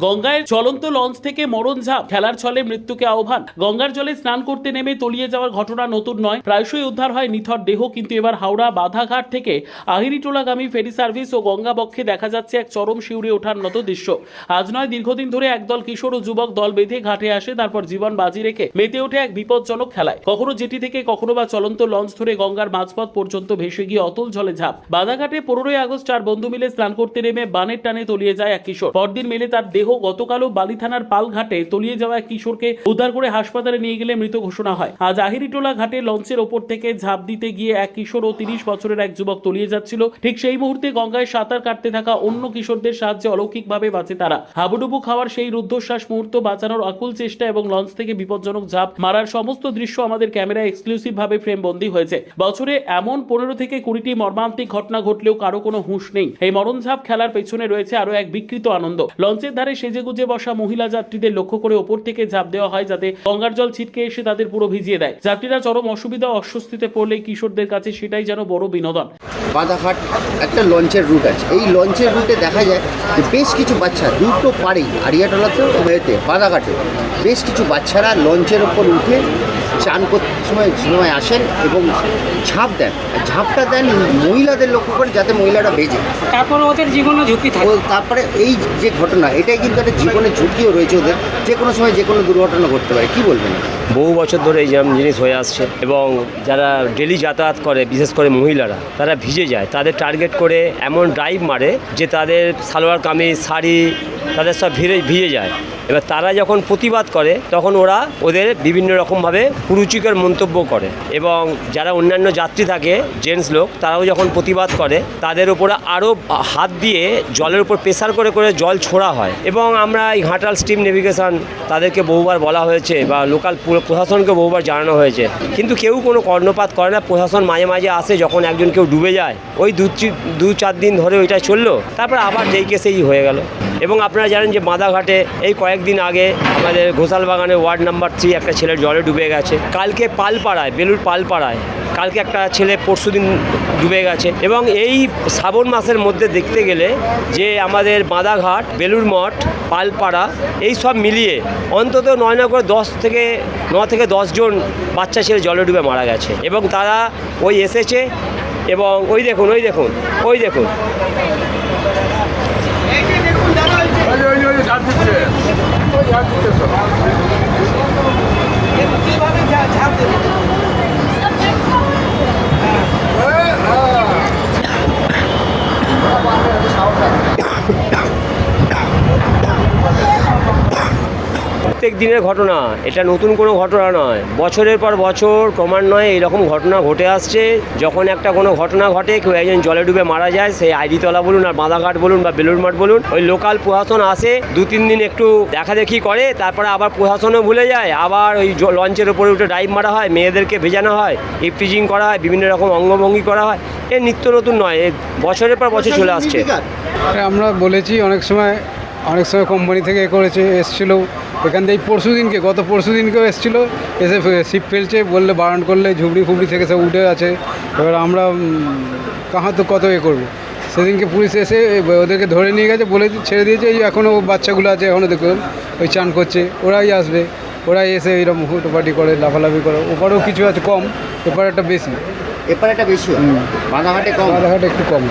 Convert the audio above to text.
গঙ্গায় চলন্ত লঞ্চ থেকে মরণঝাঁপ, খেলার ছলে মৃত্যুকে আহ্বান। গঙ্গার জলে স্নান করতে নেমে তলিয়ে যাওয়ার ঘটনা নতুন নয়, প্রায়শই উদ্ধার হয় নিথর দেহ। কিন্তু এবার হাওড়া বাধাঘাট থেকে আহিরিটোলাগামী ফেরি সার্ভিস ও গঙ্গাবক্ষে দেখা যাচ্ছে এক চরম শিউরে ওঠার মতো দৃশ্য। আজ নয়, দীর্ঘদিন ধরে একদল কিশোর ও যুবক দল বেঁধে ঘাটে আসে, তারপর জীবন বাজি রেখে মেতে ওঠে এক বিপজ্জনক খেলায়। কখনো জেটি থেকে, কখনো বা চলন্ত লঞ্চ ধরে গঙ্গার মাঝপথ পর্যন্ত ভেসে গিয়ে অতল জলে ঝাঁপ। বাধাঘাটে 15ই আগস্ট 4 বন্ধু মিলে স্নান করতে নেমে বানের টানে তলিয়ে যায় এক কিশোর। পরদিন মেলে তার দেহ। গতকালও বালি থানার পালঘাটে তলিয়ে যাওয়া এক কিশোরকে উদ্ধার করে হাসপাতালে নিয়ে গেলে মৃত ঘোষণা হয়। আজ আহিরিটোলা ঘাটে লঞ্চের ওপর থেকে ঝাঁপ দিতে গিয়ে এক কিশোর ও 30 বছরের এক যুবক তলিয়ে যাচ্ছিল। ঠিক সেই মুহূর্তে গঙ্গায় সাঁতার কাটতে থাকা অন্য কিশোরদের সাহায্যে অলৌকিকভাবে বাঁচে তারা। হাবুডুবু খাওয়ার সেই রুদ্ধশ্বাস মুহূর্ত, বাঁচানোর আকুল চেষ্টা এবং লঞ্চ থেকে বিপজ্জনক ঝাঁপ মারার সমস্ত দৃশ্য আমাদের ক্যামেরায় এক্সক্লুসিভ ভাবে ফ্রেম বন্দী হয়েছে। বছরে এমন 15 থেকে 20টি মর্মান্তিক ঘটনা ঘটলেও কারো কোনো হুঁশ নেই। এই মরণঝাঁপ খেলার পেছনে রয়েছে আরো এক বিকৃত আনন্দ। লঞ্চের ধারে সেজেগুজে বসা মহিলা যাত্রীদের লক্ষ্য করে ওপর থেকে ঝাঁপ দেওয়া হয়, যাতে গঙ্গার জল ছিটকে এসে তাদের পুরো ভিজিয়ে দেয়। যাত্রীরা চরম অসুবিধা ও অস্বস্তিতে পড়লে কিশোরদের কাছে সেটাই যেন বড় বিনোদন। বাধাঘাট একটা লঞ্চের রুট আছে। এই লঞ্চের রুটে দেখা যায় যে বেশ কিছু বাচ্চা দুটো পাড়েই, আড়িয়াটোলাতে ও মেয়েতে বাধাঘাটে বেশ কিছু বাচ্চারা লঞ্চের ওপর উঠে চান করতে সময় আসেন এবং ঝাঁপ দেন। ঝাঁপটা দেন মহিলাদের লক্ষ্য করে, যাতে মহিলারা বেজে, তারপরে ওদের জীবনে ঝুঁকি থাকে। তারপরে এই যে ঘটনা, এটাই কিন্তু একটা জীবনের ঝুঁকিও রয়েছে ওদের। যে কোনো সময় যে কোনো দুর্ঘটনা ঘটতে পারে। কি বলবেন? বহু বছর ধরে এই যেমন জিনিস হয়ে আসছে এবং যারা ডেলি যাতায়াত করে, বিশেষ করে মহিলারা, তারা ভিজে যায়। তাদের টার্গেট করে এমন ড্রাইভ মারে যে তাদের সালোয়ার কামিজ, শাড়ি, তাদের সব ভিজে যায়। এবার তারা যখন প্রতিবাদ করে তখন ওরা ওদের বিভিন্ন রকমভাবে কুরুচিকর মন্তব্য করে এবং যারা অন্যান্য যাত্রী থাকে, জেন্টস লোক, তারাও যখন প্রতিবাদ করে তাদের উপরে আরও হাত দিয়ে জলের উপর প্রেসার করে করে জল ছোড়া হয়। এবং আমরা এই ঘাটাল স্টিম নেভিগেশন তাদেরকে বহুবার বলা হয়েছে বা লোকাল প্রশাসনকে বহুবার জানানো হয়েছে, কিন্তু কেউ কোনো কর্ণপাত করে না। প্রশাসন মাঝে মাঝে আসে যখন একজন কেউ ডুবে যায়, ওই 2-4 দিন ধরে ওইটা চললো, তারপর আবার যেই কেসেই হয়ে গেল। এবং আপনারা জানেন যে বাধাঘাটে এই কয়েকদিন আগে আমাদের ঘোষালবাগানে ওয়ার্ড নাম্বার 3 একটা ছেলের জলে ডুবে গেছে। কালকে পালপাড়ায়, বেলুর পালপাড়ায় কালকে একটা ছেলে পরশুদিন ডুবে গেছে। এবং এই শ্রাবণ মাসের মধ্যে দেখতে গেলে যে আমাদের বাধাঘাট, বেলুর মঠ, পালপাড়া এই সব মিলিয়ে অন্তত 9 থেকে 10 জন বাচ্চা ছেলে জলে ডুবে মারা গেছে। এবং তারা ওই এসেছে এবং ওই দেখুন প্রত্যেক দিনের ঘটনা, এটা নতুন কোনো ঘটনা নয়। বছরের পর বছর ক্রমান্বয়ে এইরকম ঘটনা ঘটে আসছে। যখন একটা কোনো ঘটনা ঘটে, কেউ একজন জলে ডুবে মারা যায়, সেই আইডিতলা বলুন আর বাধাঘাট বলুন বা বেলুর মঠ বলুন, ওই লোকাল প্রশাসন আসে 2-3 দিন একটু দেখাদেখি করে, তারপরে আবার প্রশাসনও ভুলে যায়। আবার ওই লঞ্চের উপরে উঠে ডাইভ মারা হয়, মেয়েদেরকে ভেজানো হয়, ইপটিজিং করা হয়, বিভিন্ন রকম অঙ্গভঙ্গি করা হয়। এ নিত্য নতুন নয়, বছরের পর বছর চলে আসছে। আমরা বলেছি অনেক সময় কোম্পানি থেকে এসেছিলো এখান থেকে গত পরশু দিনকেও এসেছিলো, এসে শিপ ফেলছে, বললে বারণ করলে ঝুবড়ি ফুবড়ি থেকে সব উঠে আছে। এবার আমরা কত করবো। সেদিনকে পুলিশ এসে ওদেরকে ধরে নিয়ে গেছে, বলে ছেড়ে দিয়েছে। এই এখনও বাচ্চাগুলো আছে, এখনও দেখুন ওই চান করছে, ওরাই আসবে, ওরাই এসে এইরকম হুটোপাটি করে, লাফালাফি করে। ওপারেও কিছু আছে কম, এপারে একটা বেশি, বাধাঘাটে কম, বাধাঘাটে একটু কম।